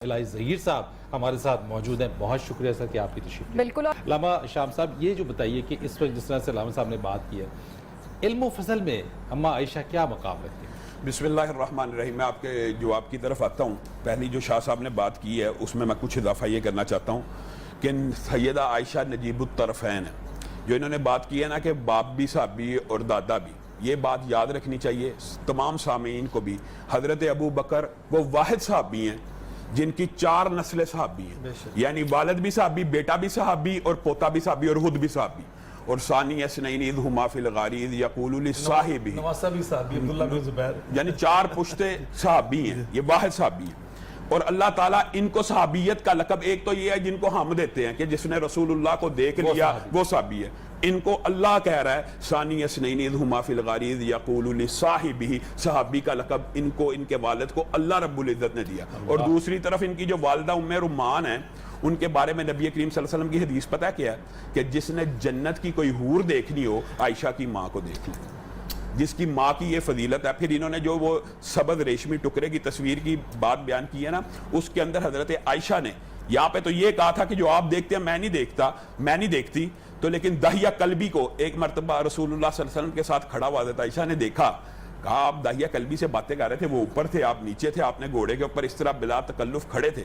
الہی ظہیر صاحب ہمارے ساتھ موجود ہیں. بہت شکریہ سر کہ آپ کی تشریف لے. بالکل. علامہ شام صاحب یہ جو بتائیے کہ اس وقت جس طرح سے علامہ صاحب نے بات کی ہے، علم و فضل میں اماں عائشہ کیا مقام رکھتی ہیں؟ بسم اللہ الرحمن الرحیم. میں آپ کے جواب کی طرف آتا ہوں. پہلی جو شاہ صاحب نے بات کی ہے اس میں کچھ اضافہ یہ کرنا چاہتا ہوں کہ سیدہ عائشہ نجیب الطرفین ہیں جو انہوں نے بات کی ہے نا کہ باپ بھی صحابی اور دادا بھی. یہ بات یاد رکھنی چاہیے تمام سامعین کو بھی. حضرت ابو بکر وہ واحد صحابی ہیں جن کی 4 نسلیں صحابی ہیں، یعنی والد بھی صحابی، بیٹا بھی صحابی اور پوتا بھی صحابی اور خود بھی صحابی. اور ثانی اثنین اذ ہما فی الغار اذ یقول لصاحبہ، نواسہ بھی صحابی، عبداللہ بن زبیر، یعنی 4 پشتے صحابی ہیں. یہ واحد صحابی ہیں اور اللہ تعالیٰ ان کو صحابیت کا لقب، ایک تو یہ ہے جن کو ہم دیتے ہیں کہ جس نے رسول اللہ کو دیکھ لیا وہ صحابی ہے. ان کو اللہ کہہ رہا ہے ثانی اثنین اذ ہما فی الغار اذ یقول لصاحبہ، صحابی کا لقب ان کو ان کے والد کو اللہ رب العزت نے دیا. اور دوسری طرف ان کی جو والدہ ام رمان ہیں ان کے بارے میں نبی کریم صلی اللہ علیہ وسلم کی حدیث پتہ کیا ہے کہ جس نے جنت کی کوئی حور دیکھنی ہو عائشہ کی ماں کو دیکھ لے، جس کی ماں کی یہ فضیلت ہے. پھر انہوں نے جو وہ سبز ریشمی ٹکڑے کی تصویر کی بات بیان کی ہے نا، اس کے اندر حضرت عائشہ نے یہاں پہ تو یہ کہا تھا کہ جو آپ دیکھتے ہیں میں نہیں دیکھتی تو، لیکن داہیہ قلبی کو ایک مرتبہ رسول اللہ صلی اللہ علیہ وسلم کے ساتھ کھڑا ہوا حضرت عائشہ نے دیکھا. کہا آپ داہیہ قلبی سے باتیں کر رہے تھے، وہ اوپر تھے آپ نیچے تھے، آپ نے گھوڑے کے اوپر اس طرح بلا تکلف کھڑے تھے.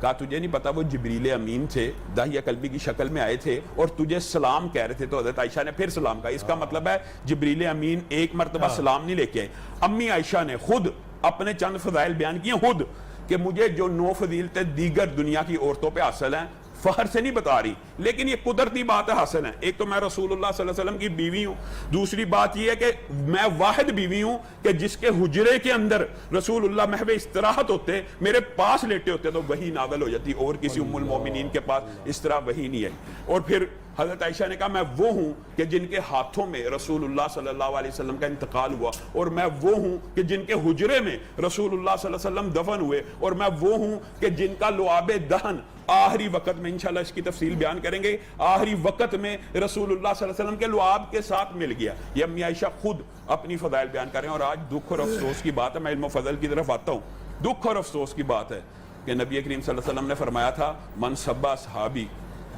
کہا تجھے نہیں پتا وہ جبریل امین تھے، داہیہ قلبی کی شکل میں آئے تھے اور تجھے سلام کہہ رہے تھے. تو حضرت عائشہ نے پھر سلام کہا. اس کا مطلب ہے جبریل امین ایک مرتبہ سلام نہیں لے کے آئے. امی عائشہ نے خود اپنے چند فضائل بیان کیے خود کہ مجھے جو 9 فضیلتیں دیگر دنیا کی عورتوں پہ حاصل ہیں، فخر سے نہیں بتا رہی لیکن یہ قدرتی بات ہے حاصل ہے. ایک تو میں رسول اللہ صلی اللہ علیہ وسلم کی بیوی ہوں، دوسری بات یہ ہے کہ میں واحد بیوی ہوں کہ جس کے حجرے کے اندر رسول اللہ محو استراحت ہوتے، میرے پاس لیٹے ہوتے تو وحی نازل ہو جاتی، اور کسی ام المومنین کے پاس اس طرح وحی نہیں آئی. اور پھر حضرت عائشہ نے کہا میں وہ ہوں کہ جن کے ہاتھوں میں رسول اللہ صلی اللہ علیہ وسلم کا انتقال ہوا، اور میں وہ ہوں کہ جن کے حجرے میں رسول اللہ صلی اللہ علیہ وسلم دفن ہوئے، اور میں وہ ہوں کہ جن کا لعاب دہن آخری وقت میں انشاءاللہ اس کی تفصیل بیان کریں گے، آخری وقت میں رسول اللہ صلی اللہ علیہ وسلم کے لعاب کے ساتھ مل گیا. یہ امی عائشہ خود اپنی فضائل بیان کر رہے ہیں. اور آج دکھ اور افسوس کی بات ہے، میں علم و فضل کی طرف آتا ہوں. دکھ اور افسوس کی بات ہے کہ نبی کریم صلی اللہ علیہ وسلم نے فرمایا تھا من سبا صحابی،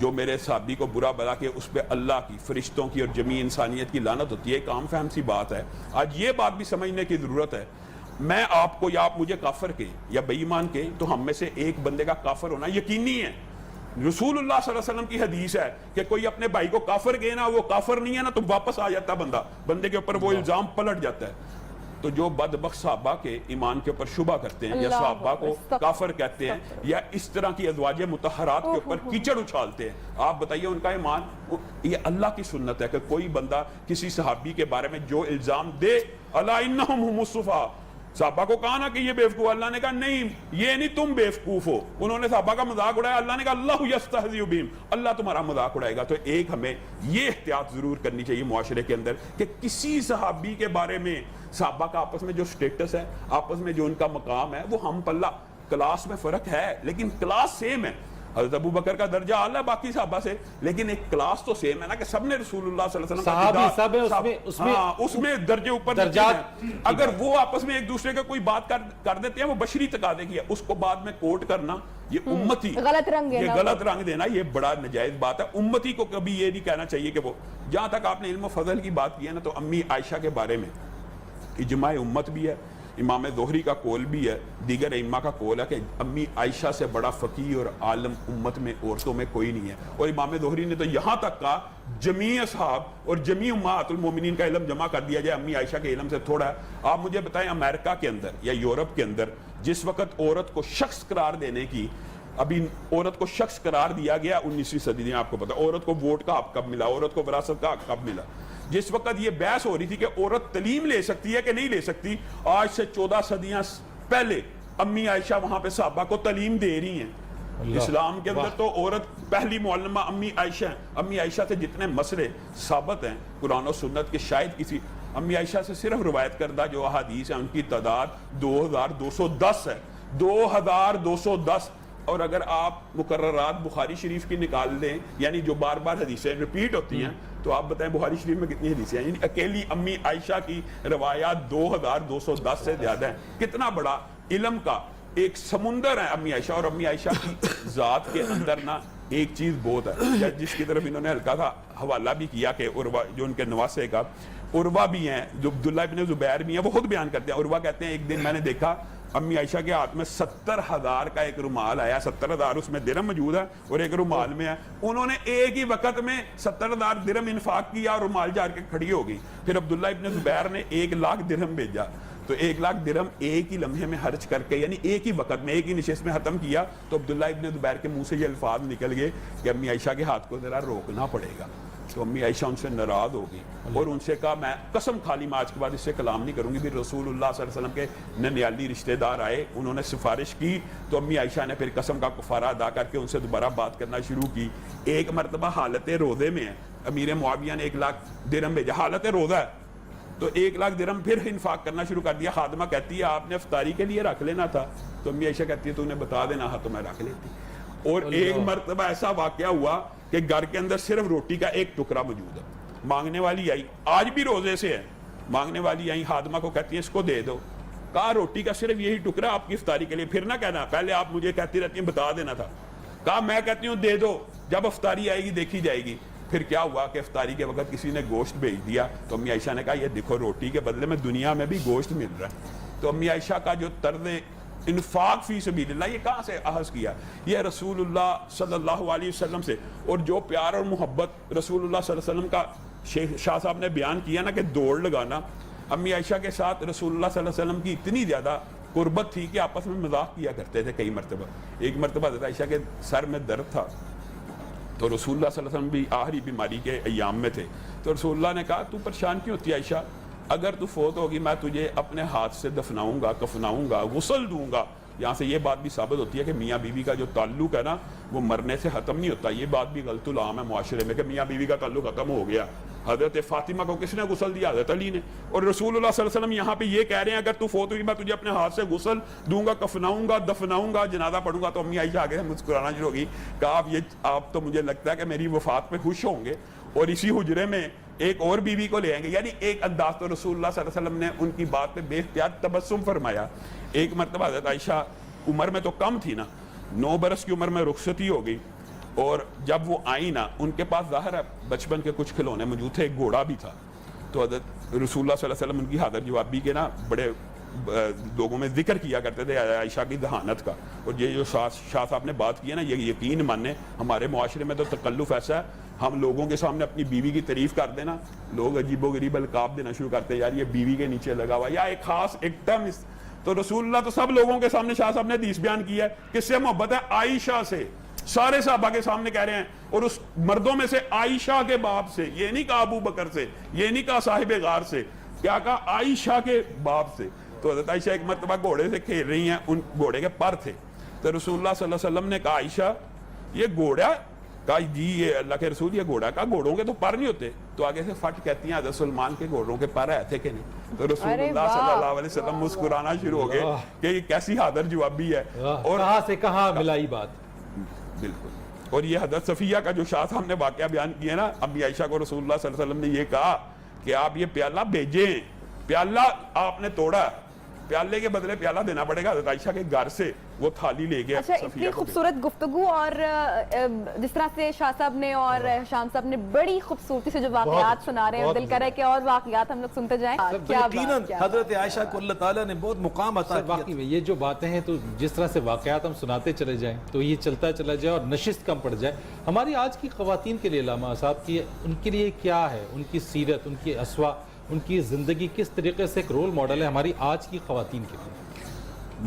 جو میرے صحابی کو برا بلا کے اس پہ اللہ کی، فرشتوں کی اور جمیع انسانیت کی لعنت ہوتی ہے. ایک عام فہم سی بات ہے، آج یہ بات بھی سمجھنے کی ضرورت ہے. میں آپ کو یا آپ مجھے کافر کہیں یا بے ایمان کہیں تو ہم میں سے ایک بندے کا کافر ہونا یقینی ہے. رسول اللہ صلی اللہ علیہ وسلم کی حدیث ہے کہ کوئی اپنے بھائی کو کافر کہے نا، وہ کافر نہیں ہے نا، تو واپس آ جاتا بندے کے اوپر وہ الزام پلٹ جاتا ہے. تو جو بدبخت صحابہ کے ایمان کے اوپر شبہ کرتے ہیں یا صحابہ کو کافر کہتے ہیں یا اس طرح کی ازواج مطہرات کے اوپر کیچڑ اچھالتے ہیں، آپ بتائیے ان کا ایمان. یہ اللہ کی سنت ہے کہ کوئی بندہ کسی صحابی کے بارے میں جو الزام دے، الا انہم هم الصفا، صحابہ کو کہا نا کہ یہ بیوقوف، اللہ نے کہا نہیں یہ نہیں تم بیوقوف ہو. انہوں نے صحابہ کا مذاق اڑایا، اللہ نے کہا اللہ یستہزئ بہم، اللہ تمہارا مذاق اڑائے گا. تو ایک ہمیں یہ احتیاط ضرور کرنی چاہیے معاشرے کے اندر کہ کسی صحابی کے بارے میں صحابہ کا آپس میں جو سٹیٹس ہے، آپس میں جو ان کا مقام ہے، وہ ہم پلہ کلاس میں فرق ہے لیکن کلاس سیم ہے. حضرت ابو بکر کا درجہ اعلیٰ باقی صحابہ سے، لیکن ایک کلاس تو سیم ہے نا کہ سب نے رسول اللہ صلی اللہ علیہ وسلم کا اس میں درجے اوپر درجات. اگر وہ آپس میں ایک دوسرے کا کوئی بات کر دیتے ہیں، وہ بشری تقاضے کی ہے، اس کو بعد میں کوٹ کرنا یہ امتی غلط رنگ دینا یہ بڑا نجائز بات ہے. امتی کو کبھی یہ نہیں کہنا چاہیے کہ وہ. جہاں تک آپ نے علم و فضل کی بات کی ہے نا، تو امی عائشہ کے بارے میں اجماع امت بھی ہے، امام ظہری کا قول بھی ہے، دیگر ائمہ کا قول ہے کہ امی عائشہ سے بڑا فقیہ اور عالم امت میں عورتوں میں کوئی نہیں ہے. اور امام ظہری نے تو یہاں تک کہا جمیع اصحاب اور جمیع امہات المومنین کا علم جمع کر دیا جائے، امی عائشہ کے علم سے تھوڑا ہے. آپ مجھے بتائیں امریکہ کے اندر یا یورپ کے اندر جس وقت عورت کو شخص قرار دینے کی، ابھی عورت کو شخص قرار دیا گیا 19ویں صدی میں، آپ کو پتا عورت کو ووٹ کا حق کب ملا، عورت کو وراثت کا حق کب ملا. جس وقت یہ بحث ہو رہی تھی کہ عورت تعلیم لے سکتی ہے کہ نہیں لے سکتی، آج سے 14 صدیاں پہلے امی عائشہ وہاں پہ صحابہ کو تعلیم دے رہی ہیں. اسلام کے اندر تو عورت پہلی معلمہ امی عائشہ ہیں. امی عائشہ سے جتنے مسئلے ثابت ہیں قرآن و سنت کے، شاید کسی امی عائشہ سے صرف روایت کردہ جو احادیث ہیں ان کی تعداد 2210 ہے. 2210. اور اگر آپ مقررات بخاری شریف کی نکال دیں، یعنی جو بار بار حدیثیں ریپیٹ ہوتی ہیں، تو آپ بتائیں بخاری شریف میں کتنی حدیثیں ہیں؟ یعنی اکیلی امی عائشہ کی روایات 2210 سے زیادہ ہیں. کتنا بڑا علم کا ایک سمندر ہے امی عائشہ. اور امی عائشہ کی ذات کے اندر نا ایک چیز بہت ہے جس کی طرف انہوں نے ہلکا تھا حوالہ بھی کیا کہ عروہ جو ان کے نواسے کا عروہ بھی ہیں, جو عبداللہ ابن زبیر بھی ہیں, وہ خود بیان کرتے ہیں. عروہ کہتے ہیں ایک دن میں نے دیکھا امی عائشہ کے ہاتھ میں 70,000 کا ایک رومال آیا, 70,000 اس میں درہم موجود ہے اور ایک رومال میں ہے. انہوں نے ایک ہی وقت میں 70,000 درہم انفاق کیا اور رومال جا کے کھڑی ہو گئی. پھر عبداللہ ابن زبیر نے 1,00,000 درہم بھیجا, تو 1,00,000 درہم ایک ہی لمحے میں خرچ کر کے, یعنی ایک ہی وقت میں ایک ہی نشست میں ختم کیا. تو عبداللہ ابن زبیر کے منہ سے یہ الفاظ نکل گئے کہ امی عائشہ کے ہاتھ کو ذرا روکنا پڑے گا. تو امی عائشہ ان سے ناراض ہو گئی اور ان سے کہا میں قسم کھا لی میں آج کے بعد اس سے کلام نہیں کروں گی. پھر رسول اللہ صلی اللہ علیہ وسلم کے ننیالی رشتہ دار آئے, انہوں نے سفارش کی, تو امی عائشہ نے پھر قسم کا کفارہ ادا کر کے ان سے دوبارہ بات کرنا شروع کی. ایک مرتبہ حالت روزے میں ہے, امیر معاویہ نے 1,00,000 درہم بھیجا, حالت روزہ ہے, تو 1,00,000 درہم پھر انفاق کرنا شروع کر دیا. خادمہ کہتی ہے آپ نے افطاری کے لیے رکھ لینا تھا, تو امی عائشہ کہتی ہے تو انہیں بتا دینا تھا تو میں رکھ لیتی. اور ایک مرتبہ ایسا واقعہ ہوا کہ گھر کے اندر صرف روٹی کا ایک ٹکڑا موجود ہے. مانگنے والی آئی, آج بھی روزے سے ہے, مانگنے والی آئی, خادمہ کو کہتی ہے اس کو دے دو. کہا روٹی کا صرف یہی ٹکڑا آپ کی افطاری کے لیے, پھر نہ کہنا پہلے آپ مجھے کہتی رہتی ہیں بتا دینا تھا. کہا میں کہتی ہوں دے دو, جب افطاری آئے گی دیکھی جائے گی. پھر کیا ہوا کہ افطاری کے وقت کسی نے گوشت بھیج دیا, تو امی عائشہ نے کہا یہ دیکھو روٹی کے بدلے میں دنیا میں بھی گوشت مل رہا ہے. تو امی عائشہ کا جو طرز انفاق فی سبیل اللہ یہ کہاں سے اخذ کیا, یہ رسول اللہ صلی اللہ علیہ وسلم سے. اور جو پیار اور محبت رسول اللہ صلی اللہ علیہ وسلم کا شاہ صاحب نے بیان کیا نا کہ دوڑ لگانا, امی عائشہ کے ساتھ رسول اللہ صلی اللہ علیہ وسلم کی اتنی زیادہ قربت تھی کہ آپس میں مذاق کیا کرتے تھے. کئی مرتبہ, ایک مرتبہ حضرت عائشہ کے سر میں درد تھا, تو رسول اللہ صلی اللہ علیہ وسلم بھی آخری بیماری کے ایام میں تھے. تو رسول اللہ نے کہا تو پریشان کیوں ہوتی ہے عائشہ, اگر تو فوت ہوگی میں تجھے اپنے ہاتھ سے دفناؤں گا, کفناؤں گا, غسل دوں گا. یہاں سے یہ بات بھی ثابت ہوتی ہے کہ میاں بیوی کا جو تعلق ہے نا وہ مرنے سے ختم نہیں ہوتا. یہ بات بھی غلط العام ہے معاشرے میں کہ میاں بیوی کا تعلق ختم ہو گیا. حضرت فاطمہ کو کس نے غسل دیا؟ حضرت علی نے. اور رسول اللہ صلی اللہ علیہ وسلم یہاں پہ یہ کہہ رہے ہیں اگر تو فوت ہوئی میں تجھے اپنے ہاتھ سے غسل دوں گا, کفناؤں گا, دفناؤں گا, جنازہ پڑھوں گا. تو امی عائشہ آگے مسکرانا شروع ہوگی, کہا آپ تو مجھے لگتا ہے کہ میری وفات پہ خوش ہوں گے اور اسی حجرے میں ایک اور بیوی کو لے آئیں گے. یعنی ایک انداز. تو رسول اللہ صلی اللہ علیہ وسلم نے ان کی بات پہ بے اختیار تبسم فرمایا. ایک مرتبہ حضرت عائشہ عمر میں تو کم تھی نا, 9 برس کی عمر میں رخصتی ہو گئی, اور جب وہ آئی نا ان کے پاس ظاہر ہے بچپن کے کچھ کھلونے موجود تھے, ایک گھوڑا بھی تھا. تو حضرت رسول اللہ صلی اللہ علیہ وسلم ان کی حاضر جوابی کے نا بڑے لوگوں میں ذکر کیا کرتے تھے عائشہ کی ذہانت کا. اور یہ جو شاہ صاحب نے بات کی ہے نا, یہ یقین ماننے ہمارے معاشرے میں تو تکلف ایسا ہے, ہم لوگوں کے سامنے اپنی بیوی کی تعریف کر دینا, لوگ عجیب و غریب القاب دینا شروع کرتے ہیں, یار یہ بیوی کے نیچے لگا ہوا, یا ایک خاص ایک ٹرم. تو رسول اللہ تو سب لوگوں کے سامنے شاہ صاحب نے حدیث بیان کی ہے, کس سے محبت ہے؟ عائشہ سے. سارے صحابہ کے سامنے کہہ رہے ہیں, اور اس مردوں میں سے عائشہ کے باپ سے, یہ نہیں کہا ابو بکر سے, یہ نہیں کہا صاحب غار سے, کیا کہا عائشہ کے باپ سے. تو حضرت عائشہ ایک مرتبہ گھوڑے سے کھیل رہی ہیں, ان گھوڑے کے پر تھے. تو رسول اللہ صلی اللہ علیہ وسلم نے کہا عائشہ یہ گھوڑا, کہا جی یہ اللہ کے رسول یہ گھوڑا, کہا گھوڑوں کے تو پر نہیں ہوتے. تو آگے سے فٹ کہتی ہیں حضرت سلمان کے گھوڑوں کے پر آئے تھے کہ نہیں. تو رسول اللہ صلی اللہ علیہ وسلم مسکرانا شروع ہو گئے کہ یہ کیسی حاضر جوابی ہے, اور کہاں سے کہاں ملائی بات. بالکل. اور یہ حضرت صفیہ کا جو شاہ صاحب نے واقعہ بیان کیا نا, امی عائشہ کو رسول اللہ صلی اللہ علیہ وسلم نے یہ کہا کہ آپ یہ پیالہ بھیجیں, پیالہ آپ نے توڑا, پیالے کے بدلے پیالہ دینا پڑے گا. حضرت عائشہ کے گھر سے وہ تھالی لے گیا. اچھا, اتنی خوبصورت گفتگو, اور جس طرح سے شاہ صاحب نے اور شام صاحب نے بڑی خوبصورتی سے جو واقعات سنا رہے ہیں, دل کر رہا ہے کہ اور واقعات ہم لوگ سنتے جائیں. یقیناً حضرت عائشہ کو اللہ تعالیٰ نے بہت مقام عطا کیا. واقعی میں یہ جو باتیں ہیں, تو جس طرح سے واقعات ہم سناتے چلے جائیں تو یہ چلتا چلا جائے اور نشست کم پڑ جائے. ہماری آج کی خواتین کے لیے علامہ صاحب کی ان کے لیے کیا ہے, ان کی سیرت, ان کی اسوا, ان کی زندگی کس طریقے سے ایک رول ماڈل ہے ہماری آج کی خواتین کے لیے؟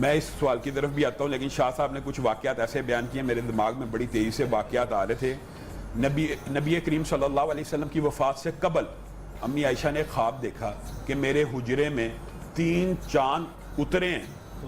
میں اس سوال کی طرف بھی آتا ہوں, لیکن شاہ صاحب نے کچھ واقعات ایسے بیان کیے, میرے دماغ میں بڑی تیزی سے واقعات آ رہے تھے. نبی کریم صلی اللہ علیہ وسلم کی وفات سے قبل امی عائشہ نے خواب دیکھا کہ میرے حجرے میں 3 چاند اترے ہیں,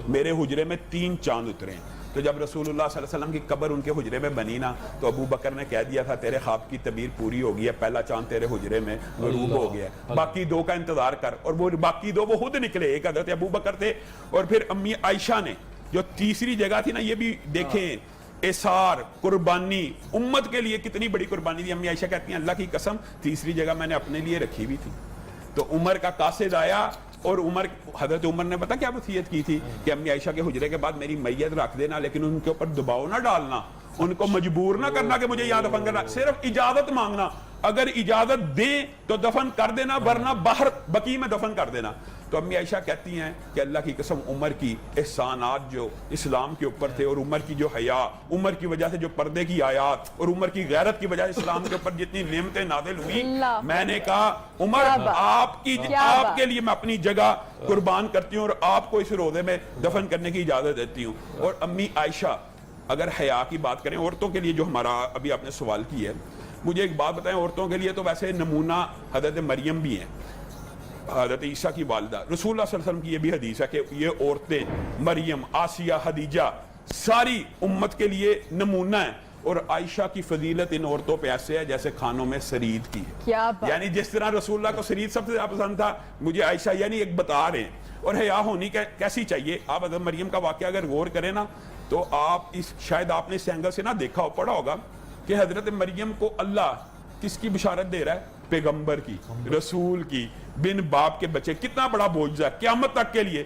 میرے حجرے میں 3 چاند اترے ہیں. تو جب رسول اللہ صلی اللہ علیہ وسلم کی قبر ان کے حجرے میں بنی نا, تو ابو بکر نے کہہ دیا تھا تیرے خواب کی تعبیر پوری ہو گئی ہے, پہلا چاند تیرے حجرے میں غروب ہو گیا ہے, باقی 2 کا انتظار کر. اور وہ باقی 2 وہ خود نکلے, ایک حضرت ابو بکر تھے, اور پھر امی عائشہ نے جو تیسری جگہ تھی نا, یہ بھی دیکھیں اثار, قربانی, امت کے لیے کتنی بڑی قربانی دی. امی عائشہ کہتی ہیں اللہ کی قسم تیسری جگہ میں نے اپنے لیے رکھی ہوئی تھی. تو عمر کا قاصد آیا اور حضرت عمر نے پتا کیا وصیت کی تھی کہ امی عائشہ کے حجرے کے بعد میری میت رکھ دینا لیکن ان کے اوپر دباؤ نہ ڈالنا, ان کو مجبور نہ کرنا کہ مجھے یہاں دفن کرنا, صرف اجازت مانگنا, اگر اجازت دیں تو دفن کر دینا ورنہ باہر بقیع میں دفن کر دینا. تو امی عائشہ کہتی ہیں کہ اللہ کی قسم عمر کی احسانات جو اسلام کے اوپر تھے اور عمر کی جو حیا, عمر کی وجہ سے جو پردے کی آیات اور عمر کی غیرت کی وجہ سے اسلام کے اوپر جتنی نعمتیں نازل ہوئی, میں نے کہا عمر آپ کے لیے میں اپنی جگہ قربان کرتی ہوں اور آپ کو اس روضے میں دفن کرنے کی اجازت دیتی ہوں. اور امی عائشہ اگر حیا کی بات کریں عورتوں کے لیے جو ہمارا ابھی آپ نے سوال کی ہے, مجھے ایک بات بتائیں, عورتوں کے لیے تو ویسے نمونہ حضرت مریم بھی ہیں, حضرت عیسیٰ کی والدہ. رسول اللہ صلی اللہ علیہ وسلم کی یہ بھی حدیث ہے کہ یہ عورتیں مریم, آسیہ, خدیجہ ساری امت کے لیے نمونہ ہیں, اور عائشہ کی فضیلت ان عورتوں پہ ایسے ہے جیسے کھانوں میں سرید کی ہے. یعنی جس طرح رسول اللہ کو سرید سب سے زیادہ پسند تھا, مجھے عائشہ یعنی ایک بتا رہے ہیں. اور حیا ہونی کیسی چاہیے, آپ حضرت مریم کا واقعہ اگر غور کریں نا تو آپ شاید آپ نے اس اینگل سے نہ دیکھا ہو, پڑھا ہوگا کہ حضرت مریم کو اللہ کس کی بشارت دے رہا ہے, پیغمبر کی, رسول کی, بن باپ کے بچے. کتنا بڑا بوجھ ہے قیامت تک کے لیے.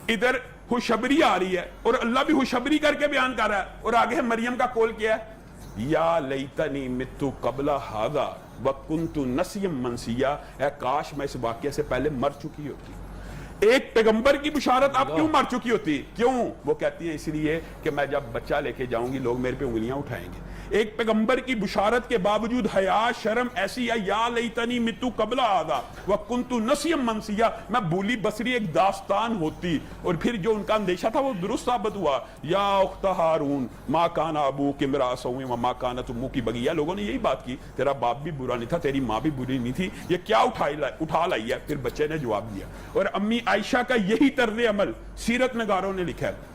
ادھر خوشخبری آ رہی ہے اور اللہ بھی خوشخبری کر کے بیان کر رہا ہے, اور آگے مریم کا قول کیا ہے, یا لیتنی متو قبل ھذا وکنت نسیا منسیا, اے کاش میں اس واقعے سے پہلے مر چکی ہوتی. ایک پیغمبر کی بشارت آپ کیوں مر چکی ہوتی, کیوں؟ وہ کہتی ہیں اس لیے کہ میں جب بچہ لے کے جاؤں گی لوگ میرے پہ انگلیاں اٹھائیں گے. ایک پیغمبر کی بشارت کے باوجود حیا شرم ایسی ہے, یا لیتنی متو قبل ھذا وکنت نسیا منسیا, میں بولی بصری ایک داستان ہوتی. اور پھر جو ان کا اندیشہ تھا وہ درست ثابت ہوا, یا اخت ہارون ما کان ابوک امرأ سوء وما کانت امک بغیہ. لوگوں نے یہی بات کی, تیرا باپ بھی برا نہیں تھا, تیری ماں بھی بری نہیں تھی, یہ کیا اٹھا لائی ہے. پھر بچے نے جواب دیا. اور امی عائشہ کا یہی طرز عمل سیرت نگاروں نے لکھا ہے.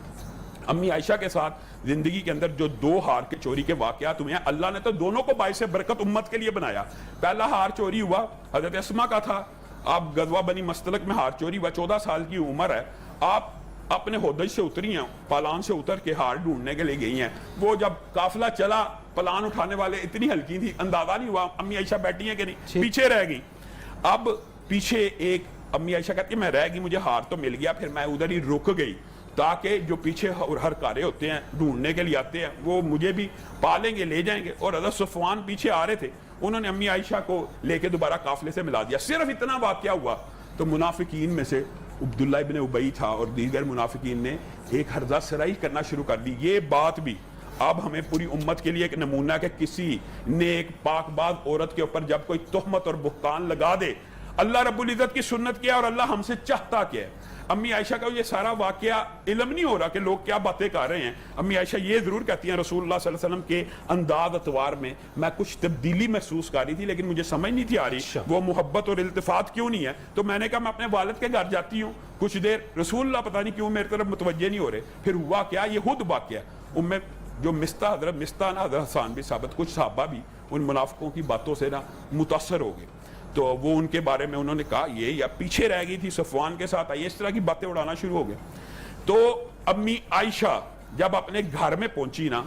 امی عائشہ کے ساتھ زندگی کے اندر جو 2 ہار کے چوری کے واقعات ہوئے ہیں, اللہ نے تو دونوں کو باعث برکت امت کے لیے بنایا. پہلا ہار چوری ہوا حضرت اسما کا تھا, آپ غزوہ بنی مستلق میں ہار چوری ہوا, 14 سال کی عمر ہے, آپ اپنے ہودج سے اتری ہیں, پالان سے اتر کے ہار ڈھونڈنے کے لیے گئی ہیں. وہ جب قافلہ چلا, پلان اٹھانے والے اتنی ہلکی تھی, اندازہ نہیں ہوا امی عائشہ بیٹھی ہیں کہ نہیں, پیچھے رہ گئی. اب پیچھے ایک امی عائشہ کہتی ہے میں رہ گئی, مجھے ہار تو مل گیا, پھر میں ادھر ہی رک گئی تاکہ جو پیچھے ہر کارے ہوتے ہیں ڈھونڈنے کے لیے آتے ہیں وہ مجھے بھی پالیں گے, لے جائیں گے. اور حضرت صفوان پیچھے آ رہے تھے, انہوں نے امی عائشہ کو لے کے دوبارہ قافلے سے ملا دیا. صرف اتنا واقعہ ہوا تو منافقین میں سے عبداللہ ابن ابی تھا اور دیگر منافقین نے ایک ہرزہ سرائی کرنا شروع کر دی. یہ بات بھی اب ہمیں پوری امت کے لیے ایک نمونہ کہ کسی نیک پاک باز عورت کے اوپر جب کوئی تہمت اور بہتان لگا دے, اللہ رب العزت کی سنت کیا اور اللہ ہم سے چاہتا کیا ہے. امی عائشہ کا یہ سارا واقعہ علم نہیں ہو رہا کہ لوگ کیا باتیں کر رہے ہیں. امی عائشہ یہ ضرور کہتی ہیں رسول اللہ صلی اللہ علیہ وسلم کے انداز اتوار میں میں کچھ تبدیلی محسوس کر رہی تھی, لیکن مجھے سمجھ نہیں تھی آ رہی وہ محبت اور التفات کیوں نہیں ہے. تو میں نے کہا میں اپنے والد کے گھر جاتی ہوں کچھ دیر, رسول اللہ پتہ نہیں کیوں میری طرف متوجہ نہیں ہو رہے. پھر ہوا کیا, یہ خود واقعہ جو مستہ حضرت مستہ نا, حضرت حسان بھی ثابت, کچھ صحابہ بھی ان منافقوں کی باتوں سے نا متاثر ہو گئے. تو وہ ان کے بارے میں انہوں نے کہا یہ یا پیچھے رہ گئی تھی صفوان کے ساتھ, آئی اس طرح کی باتیں اڑانا شروع ہو گئے. تو امی عائشہ جب اپنے گھر میں پہنچی نا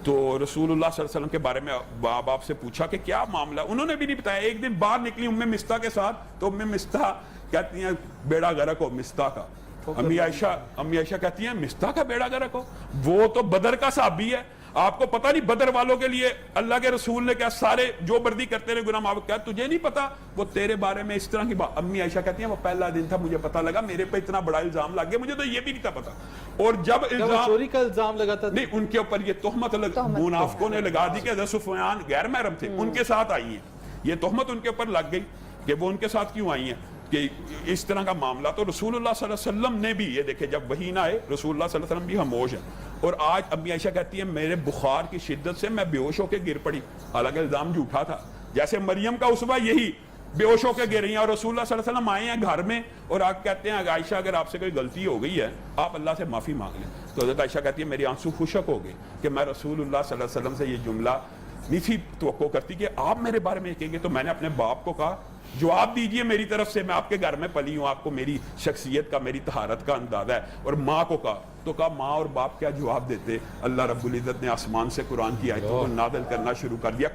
تو رسول اللہ صلی اللہ علیہ وسلم کے بارے میں باپ سے پوچھا کہ کیا معاملہ, انہوں نے بھی نہیں بتایا. ایک دن باہر نکلی ام مستہ کے ساتھ, تو ام مستہ کہتی ہیں بیڑا غرق ہو مستہ کا. امی عائشہ کہتی ہیں مستہ کا بیڑا غرق ہو, وہ تو بدر کا صحابی ہے, آپ کو پتا نہیں بدر والوں کے لیے اللہ کے رسول نے کیا سارے جو بردی کرتے رہے گناہ معاف کیا, تجھے نہیں پتا وہ تیرے بارے میں اس طرح کی بات. امی عائشہ کہتی ہیں وہ پہلا دن تھا, مجھے پتا لگا میرے پہ اتنا بڑا الزام لگ گیا, مجھے تو یہ بھی نہیں تھا پتا. اور جب چوری کا الزام لگا تھا, نہیں ان کے اوپر یہ تہمت منافقوں نے لگا دی کہ حضرت صفوان غیر محرم تھے, ان کے ساتھ آئی ہیں, یہ تہمت ان کے اوپر لگ گئی کہ وہ ان کے ساتھ کیوں آئی ہیں کہ اس طرح کا معاملہ. تو رسول اللہ صلی اللہ علیہ وسلم نے بھی یہ دیکھے, جب وحی نہ آئے رسول اللہ صلی اللہ علیہ وسلم بھی خاموش ہیں. اور آج امی عائشہ کہتی ہے میرے بخار کی شدت سے میں بے ہوش ہو کے گر پڑی, حالانکہ الزام جھوٹا تھا. جیسے مریم کا اسوہ یہی بے ہوش ہو کے گر رہی ہیں, اور رسول اللہ صلی اللہ علیہ وسلم آئے ہیں گھر میں اور آپ کہتے ہیں عائشہ اگر آپ سے کوئی غلطی ہو گئی ہے آپ اللہ سے معافی مانگ لیں. تو حضرت عائشہ کہتی ہے میری آنسو خشک ہو گئے کہ میں رسول اللہ صلی اللہ علیہ وسلم سے یہ جملہ نہیں تھی توقع کرتی کہ آپ میرے بارے میں کہیں گے. تو میں نے اپنے باپ کو کہا جواب دیجئے میری طرف سے, میں آپ کے گھر میں پلی ہوں, آپ کو میری شخصیت کا میری طہارت کا اندازہ ہے. اور ماں کو کہا, تو کہا ماں اور باپ کیا جواب دیتے. اللہ رب العزت نے آسمان سے قرآن کی آیتوں کو نازل کرنا شروع کر دیا,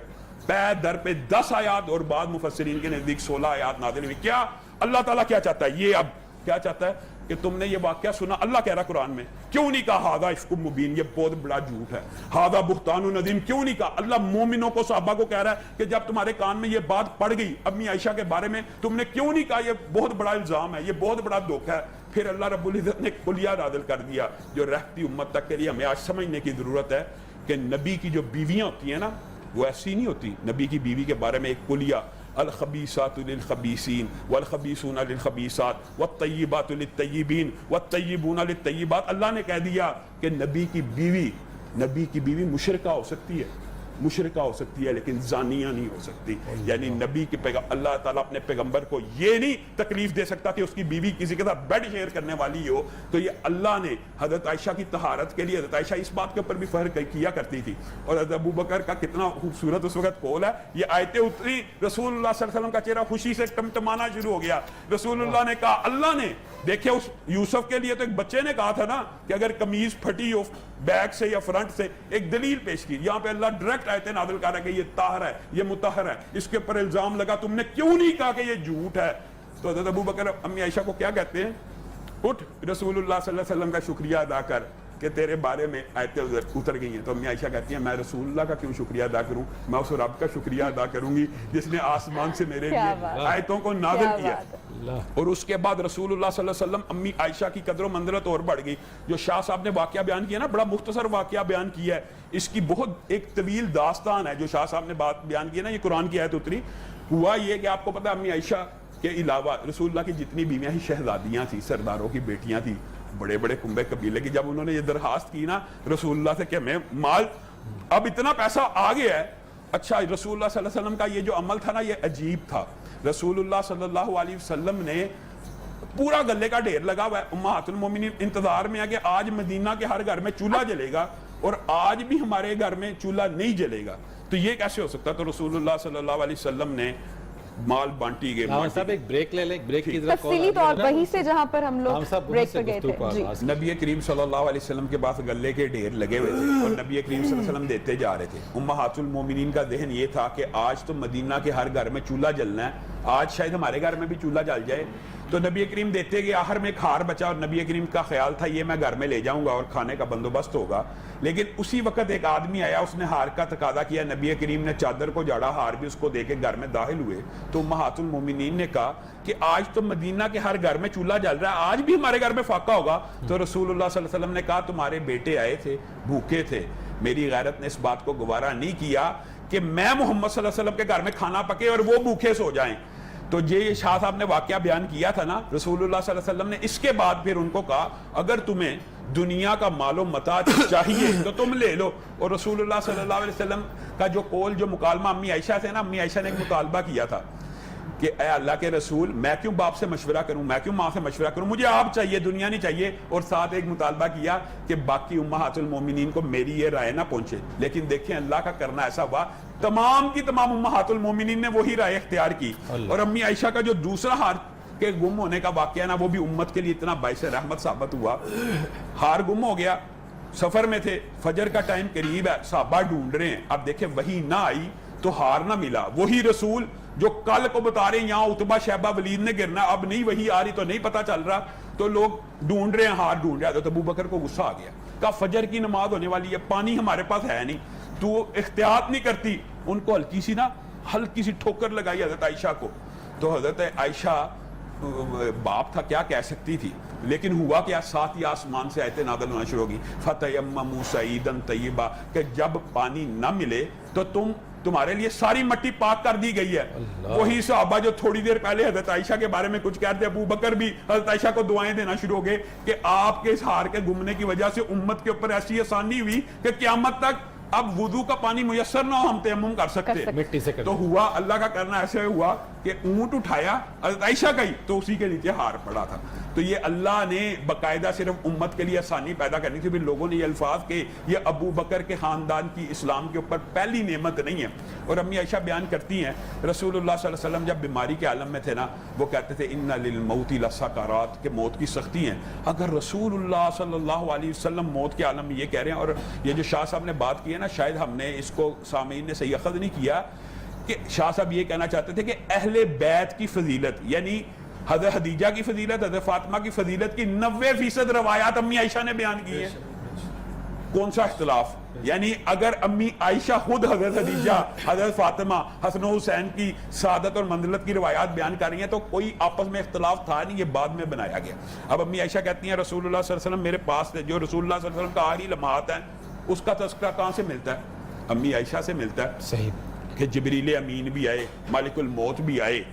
پے در پہ 10 آیات اور بعض مفسرین کے نزدیک 16 آیات نازل ہوئی. کیا اللہ تعالیٰ کیا چاہتا ہے, یہ اب کیا چاہتا ہے کہ تم نے یہ واقعہ سنا, اللہ کہہ رہا قرآن میں, کیوں نہیں کہا ہاذا افک مبین, یہ بہت بڑا جھوٹ ہے, ہاذا بہتان عظیم, کیوں نہیں کہا؟ اللہ مومنوں کو, صحابہ کو کہہ رہا ہے کہ جب تمہارے کان میں یہ بات پڑ گئی امی عائشہ کے بارے میں, تم نے کیوں نہیں کہا یہ بہت بڑا الزام ہے, یہ بہت بڑا دھوکہ ہے. پھر اللہ رب العزت نے کلیہ نازل کر دیا جو رہتی امت تک کے لیے ہمیں آج سمجھنے کی ضرورت ہے کہ نبی کی جو بیویاں ہوتی ہیں نا وہ ایسی نہیں ہوتی. نبی کی بیوی کے بارے میں ایک کلیہ, الخبیثات للخبیثین والخبیثون للخبیثات والطیبات للطیبین والطیبون للطیبات. اللہ نے کہہ دیا کہ نبی کی بیوی مشرکہ ہو سکتی ہے لیکن زانیہ نہیں ہو سکتی. یعنی نبی کے اللہ تعالیٰ اپنے پیغمبر کو یہ نہیں تکلیف دے سکتا کہ اس کی بیوی کسی کے ساتھ بیڈ شیئر کرنے والی ہو. تو یہ اللہ نے حضرت عائشہ کی طہارت کے لیے, حضرت عائشہ اس بات کے اوپر بھی فخر کیا کرتی تھی, اور حضرت ابو بکر کا کتنا خوبصورت اس وقت قول ہے. یہ آیتیں اتری, رسول اللہ صلی اللہ علیہ وسلم کا چہرہ خوشی سے ٹمٹمانا شروع ہو گیا. رسول اللہ نے کہا, اللہ نے دیکھے اس یوسف کے لیے تو ایک بچے نے کہا تھا نا کہ اگر قمیض پھٹی ہو بیک سے یا فرنٹ سے, ایک دلیل پیش کی. یہاں پہ اللہ ڈائریکٹ آیتیں نازل کر رہا ہے کہ یہ طاہر ہے, یہ مطہر ہے, اس کے اوپر الزام لگا, تم نے کیوں نہیں کہا کہ یہ جھوٹ ہے؟ تو حضرت ابو بکر امی عائشہ کو کیا کہتے ہیں, اٹھ رسول اللہ صلی اللہ علیہ وسلم کا شکریہ ادا کر کہ تیرے بارے میں آیتیں اتر گئی ہیں. تو امی عائشہ کہتی ہیں, میں رسول اللہ کا کیوں شکریہ ادا کروں, میں اس رب کا شکریہ ادا کروں گی جس نے آسمان سے میرے لیے آیتوں کو نازل کیا. اور اس کے بعد رسول اللہ صلی اللہ علیہ وسلم, امی عائشہ کی قدر و منزلت اور بڑھ گئی. جو شاہ صاحب نے واقعہ بیان کیا نا, بڑا مختصر واقعہ بیان کیا ہے, اس کی بہت ایک طویل داستان ہے جو شاہ صاحب نے بات بیان کی ہے نا. یہ قرآن کی آیت اتری. ہوا یہ کہ آپ کو پتہ ہے امی عائشہ کے علاوہ رسول اللہ کی جتنی بیویاں ہی شہزادیاں تھیں, سرداروں کی بیٹیاں تھیں, بڑے بڑے کنبے قبیلے کی, جب انہوں نے یہ درخواست کی نا رسول اللہ سے کہ ہمیں مال, اب اتنا پیسہ آ گیا ہے. اچھا, رسول اللہ صلی اللہ علیہ وسلم کا یہ جو عمل تھا نا یہ عجیب تھا. رسول اللہ صلی اللہ علیہ وسلم نے پورا گلے کا ڈھیر لگا ہوا ہے, امہات المومنین انتظار میں ہے کہ آج مدینہ کے ہر گھر میں چولہا جلے گا اور آج بھی ہمارے گھر میں چولہا نہیں جلے گا, تو یہ کیسے ہو سکتا؟ تو رسول اللہ صلی اللہ علیہ وسلم نے مال بانٹی گئے. صاحب ایک بریک لے لیں, بریک کی طرف تفصیلی طور وہیں سے جہاں پر ہم لوگ بریک پہ گئے تھے. نبی کریم صلی اللہ علیہ وسلم کے پاس گلے کے ڈھیر لگے ہوئے تھے اور نبی کریم صلی اللہ علیہ وسلم دیتے جا رہے تھے. امہات المومنین کا ذہن یہ تھا کہ آج تو مدینہ کے ہر گھر میں چولہا جلنا ہے, آج شاید ہمارے گھر میں بھی چولہا جل جائے. تو نبی کریم دیتے گئے, آخر میں ایک ہار بچا اور نبی کریم کا خیال تھا یہ میں گھر میں لے جاؤں گا اور کھانے کا بندوبست ہوگا. لیکن اسی وقت ایک آدمی آیا, اس نے ہار کا تقاضا کیا, نبی کریم نے چادر کو جاڑا, ہار بھی اس کو دے کے گھر میں داخل ہوئے. تو امہات المومنین نے کہا کہ آج تو مدینہ کے ہر گھر میں چولہا جل رہا ہے, آج بھی ہمارے گھر میں فاقہ ہوگا. تو رسول اللہ صلی اللہ علیہ وسلم نے کہا تمہارے بیٹے آئے تھے, بھوکے تھے, میری غیرت نے اس بات کو گوارا نہیں کیا کہ میں محمد صلی اللہ علیہ وسلم کے گھر میں کھانا پکے اور وہ بھوکے سو جائیں. تو یہ شاہ صاحب نے واقعہ بیان کیا تھا نا, رسول اللہ صلی اللہ علیہ وسلم نے اس کے بعد پھر ان کو کہا اگر تمہیں دنیا کا مال و متاع چاہیے تو تم لے لو. اور رسول اللہ صلی اللہ علیہ وسلم کا جو قول, جو مکالمہ امی عائشہ سے نا, امی عائشہ نے ایک مطالبہ کیا تھا کہ اے اللہ کے رسول, میں کیوں باپ سے مشورہ کروں, میں کیوں ماں سے مشورہ کروں, مجھے آپ چاہیے, دنیا نہیں چاہیے. اور ساتھ ایک مطالبہ کیا کہ باقی امہات المومنین کو میری یہ رائے نہ پہنچے. لیکن دیکھیں اللہ کا کرنا ایسا ہوا, تمام کی تمام امہات المومنین نے وہی رائے اختیار کی. اور امی عائشہ کا جو دوسرا ہار کے گم ہونے کا واقعہ نا, وہ بھی امت کے لیے اتنا باعث رحمت ثابت ہوا. ہار گم ہو گیا, سفر میں تھے, فجر کا ٹائم قریب ہے, صحابہ ڈھونڈ رہے ہیں. اب دیکھیں وہی نہ آئی تو ہار نہ ملا, وہی رسول جو کل کو بتا رہے ہیں یہاں عتبہ شیبہ ولید نے گرنا, اب نہیں وہی آ رہی تو نہیں پتا چل رہا, تو لوگ ڈھونڈ رہے ہیں, ہار ڈھونڈ رہے ہیں. تو ابو بکر کو غصہ آ گیا, کہا فجر کی نماز ہونے والی ہے, پانی ہمارے پاس ہے نہیں, تو احتیاط نہیں کرتی. ان کو ہلکی سی ٹھوکر لگائی حضرت عائشہ کو. تو حضرت عائشہ باپ تھا, کیا کہہ سکتی تھی, لیکن ہوا کیا, ساتھ ہی آسمان سے آیتیں نازل ہونا شروع ہوگی, فَتَيَمَّمُوا صَعِيدًا طَيِّبًا, کہ جب پانی نہ ملے تو تمہارے لیے ساری مٹی پاک کر دی گئی ہے. وہی صحابہ جو تھوڑی دیر پہلے حضرت عائشہ کے بارے میں کچھ کہتے, ابو بکر بھی حضرت عائشہ کو دعائیں دینا شروع ہو گئے کہ آپ کے اس ہار کے گمنے کی وجہ سے امت کے اوپر ایسی آسانی ہوئی کہ قیامت تک اب وضو کا پانی میسر نہ ہو, ہم تیمم کر سکتے. مٹی سے تو ہوا اللہ کا کرنا ایسے ہوا کہ اونٹ اٹھایا حضرت عائشہ کا ہی, تو اسی کے نیچے ہار پڑا تھا. تو یہ اللہ نے باقاعدہ صرف امت کے لیے آسانی پیدا کرنی تھی. پھر لوگوں نے یہ الفاظ کہ یہ ابو بکر کے خاندان کی اسلام کے اوپر پہلی نعمت نہیں ہے. اور امی عائشہ بیان کرتی ہیں رسول اللہ صلی اللہ علیہ وسلم جب بیماری کے عالم میں تھے نا, وہ کہتے تھے ان للموت لسکرات, کہ موت کی سختی ہیں. اگر رسول اللہ صلی اللہ علیہ وسلم موت کے عالم میں یہ کہہ رہے ہیں, اور یہ جو شاہ صاحب نے بات کی ہے نا, شاید ہم نے اس کو سامعین نے صحیح اخذ نہیں کیا, کہ شاہ صاحب یہ کہنا چاہتے تھے کہ اہل بیت کی فضیلت, یعنی حضرت خدیجہ کی فضیلت، حضرت فاطمہ کی فضیلت کی 90% روایات امی عائشہ نے بیان کی ہیں. کون سا اختلاف؟ یعنی اگر امی عائشہ خود حضرت خدیجہ، حضرت فاطمہ، حسن و حسین کی سعادت اور منزلت کی روایات بیان کر رہی ہیں تو کوئی آپس میں اختلاف تھا نہیں، یہ بعد میں بنایا گیا. اب امی عائشہ کہتی ہیں رسول اللہ صلی اللہ علیہ وسلم میرے پاس تھے، جو رسول اللہ صلی اللہ علیہ وسلم کا آخری لمحات ہیں اس کا تذکرہ کہاں سے ملتا ہے؟ امی عائشہ سے ملتا ہے. صحیح کہ جبریل امین بھی آئے، مالک الموت بھی آئے.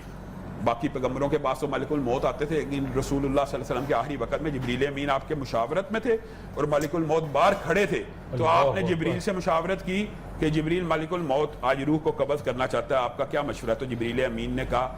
باقی پیغمبروں کے پاس تو مالک الموت آتے تھے، لیکن رسول اللہ صلی اللہ علیہ وسلم کے آخری وقت میں جبریل امین آپ کے مشاورت میں تھے اور مالک الموت باہر کھڑے تھے. تو آپ نے جبریل سے مشاورت کی کہ جبریل مالک الموت آج روح کو قبض کرنا چاہتا ہے، آپ کا کیا مشورہ ہے؟ تو جبریل امین نے کہا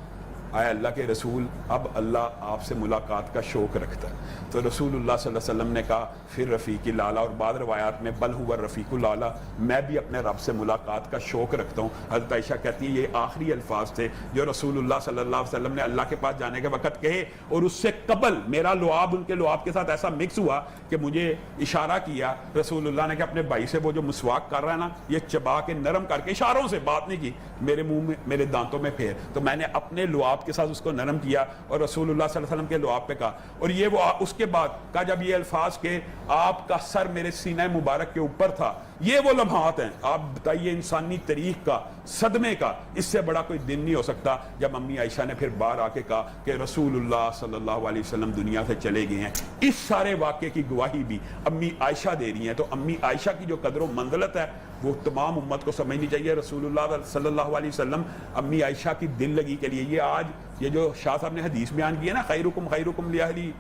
آئے اللہ کے رسول اب اللہ آپ سے ملاقات کا شوق رکھتا ہے. تو رسول اللہ صلی اللہ علیہ وسلم نے کہا پھر رفیق الاعلیٰ، اور بعض روایات میں بل ہوا رفیق الاعلیٰ، میں بھی اپنے رب سے ملاقات کا شوق رکھتا ہوں. حضرت عائشہ کہتی ہیں یہ آخری الفاظ تھے جو رسول اللہ صلی اللہ علیہ وسلم نے اللہ کے پاس جانے کے وقت کہے، اور اس سے قبل میرا لعاب ان کے لعاب کے ساتھ ایسا مکس ہوا کہ مجھے اشارہ کیا رسول اللہ نے کہ اپنے بھائی سے وہ جو مسواک کر رہا ہے نا یہ چبا کے نرم کر کے، اشاروں سے بات نہیں کی، میرے منہ میں میرے دانتوں میں پھیر. تو میں نے اپنے لعاب کے ساتھ اس کو نرم کیا اور رسول اللہ صلی اللہ علیہ وسلم کے لعاب پہ کہا. اور یہ وہ اس کے بعد کہا جب یہ الفاظ کہ آپ کا سر میرے سینہ مبارک کے اوپر تھا. یہ وہ لمحات ہیں، آپ بتائیے انسانی تاریخ کا، صدمے کا اس سے بڑا کوئی دن نہیں ہو سکتا جب امی عائشہ نے پھر باہر آ کے کہا کہ رسول اللہ صلی اللہ علیہ وسلم دنیا سے چلے گئے ہیں. اس سارے واقعے کی گواہی بھی امی عائشہ دے رہی ہیں. تو امی عائشہ کی جو قدر و منزلت ہے وہ تمام امت کو سمجھنی چاہیے. رسول اللہ صلی اللہ علیہ وسلم امی عائشہ کی دل لگی کے لیے، یہ آج یہ جو شاہ صاحب نے حدیث بیان کی ہے نا خیرکم خیرکم لاہلی،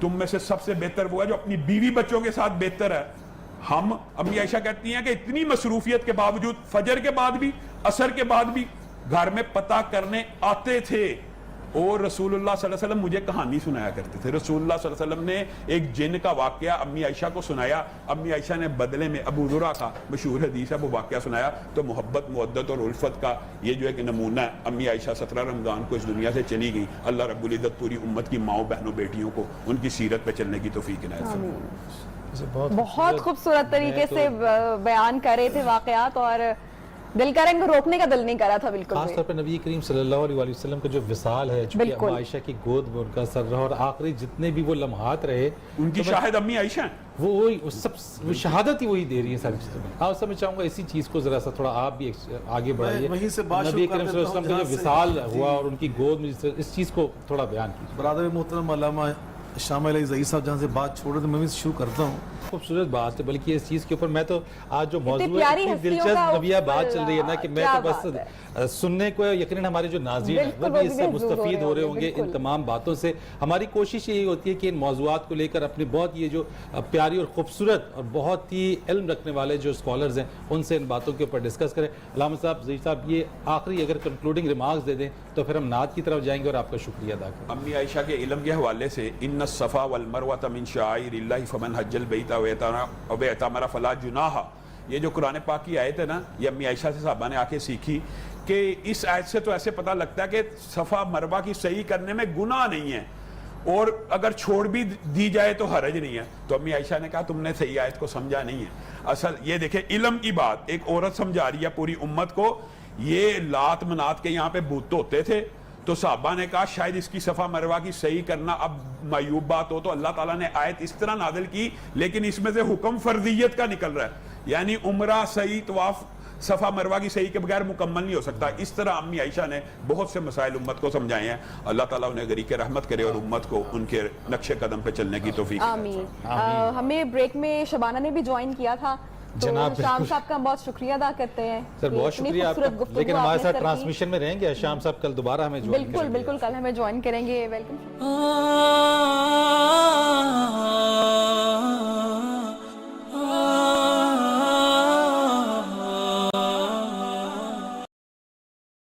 تم میں سے سب سے بہتر وہ ہے جو اپنی بیوی بچوں کے ساتھ بہتر ہے. ہم امی عائشہ کہتی ہیں کہ اتنی مصروفیت کے باوجود فجر کے بعد بھی عصر کے بعد بھی گھر میں پتہ کرنے آتے تھے اور رسول اللہ صلی اللہ علیہ وسلم مجھے کہانی سنایا کرتے تھے. رسول اللہ صلی اللہ علیہ وسلم نے ایک جن کا واقعہ امی عائشہ کو سنایا، امی عائشہ نے بدلے میں ابو ذرا کا مشہور حدیث ہے وہ واقعہ سنایا. تو محبت مودت اور الفت کا یہ جو ایک نمونہ ہے. امی عائشہ 17 رمضان کو اس دنیا سے چلی گئی. اللہ رب العزت پوری امت کی ماؤں بہنوں بیٹیوں کو ان کی سیرت پہ چلنے کی توفیق عنایت فرمائے. بہت خوبصورت طریقے سے بیان کر رہے تھے واقعات اور دل کریں کو روکنے کا دل نہیں کرا تھا بالکل. خاص طور پر نبی کریم صلی اللہ علیہ وسلم کا جو وصال ہے، چونکہ اما عائشہ کی گود میں ان کا سر رہا اور آخری جتنے بھی وہ لمحات رہے ان کی شاہد امی عائشہ ہیں. وہ سب شہادت ہی وہی دے رہی ہے ساری چیزوں میں. آپ میں چاہوں گا اسی چیز کو ذرا سا تھوڑا آپ بھی آگے بڑھائیے. نبی کریم صلی اللہ علیہ وسلم کا جو وصال ہوا اور ان کی گود میں اس چیز کو تھوڑا بیان کیجیے. برادر محترم علامہ شامل عزیز صاحب جہاں سے بات چھوڑے تو میں بھی شروع کرتا ہوں. خوبصورت بات ہے، بلکہ اس چیز کے اوپر میں تو آج جو موضوع ہے اتنی دلچسپ نبیہ بات چل رہی ہے نا کہ میں تو بس سننے کو یقیناً ہمارے جو ناظرین ہیں وہ بھی اس سے مستفید ہو رہے ہوں گے ان تمام باتوں سے. ہماری کوشش یہی ہوتی ہے کہ ان موضوعات کو لے کر اپنے بہت یہ جو پیاری اور خوبصورت اور بہت ہی علم رکھنے والے جو اسکالرز ہیں ان سے ان باتوں کے اوپر ڈسکس کریں. علامہ صاحب ظہیر صاحب یہ آخری اگر کنکلوڈنگ ریمارکس دے دیں تو پھر ہم نعت کی طرف جائیں گے اور آپ کا شکریہ ادا کریں. امی عائشہ کے علم کے حوالے سے ان الصفا والمروہ من شعائر اللہ فمن حج البیت او اعتمر فلا جناح، یہ جو قرآن پاک کی آیت ہے نا یہ امی عائشہ سے صحابہ نے آ کے سیکھی کہ اس آیت سے تو ایسے پتہ لگتا ہے کہ صفا مروہ کی صحیح کرنے میں گناہ نہیں ہے اور اگر چھوڑ بھی دی جائے تو حرج نہیں ہے. تو امی عائشہ نے کہا تم نے صحیح آیت کو سمجھا نہیں ہے. اصل یہ دیکھیں علم کی بات ایک عورت سمجھا رہی ہے پوری امت کو. یہ لات منات کے یہاں پہ بت ہوتے تھے تو صحابہ نے کہا شاید اس کی صفا مروہ کی صحیح کرنا اب معیوب بات ہو تو اللہ تعالیٰ نے آیت اس طرح نازل کی، لیکن اس میں سے حکم فرضیت کا نکل رہا ہے. یعنی عمرہ صحیح، طواف صفا مروہ کی صحیح کے بغیر مکمل نہیں ہو سکتا. اس طرح امی عائشہ نے بہت سے مسائل امت کو سمجھائے ہیں. اللہ تعالیٰ انہیں غریق رحمت کرے اور امت کو ان کے نقش قدم پہ چلنے کی توفیق. آمین. ہمیں بریک میں شبانہ نے بھی جوائن کیا تھا تو شام صاحب کا بہت شکریہ ادا کرتے ہیں. سر بہت شکریہ آپ کا، لیکن ہمارے ساتھ ٹرانسمیشن میں رہیں گے. شام صاحب کل دوبارہ ہمیں جوائن بالکل کل ہمیں جوائن کریں گے. ویلکم.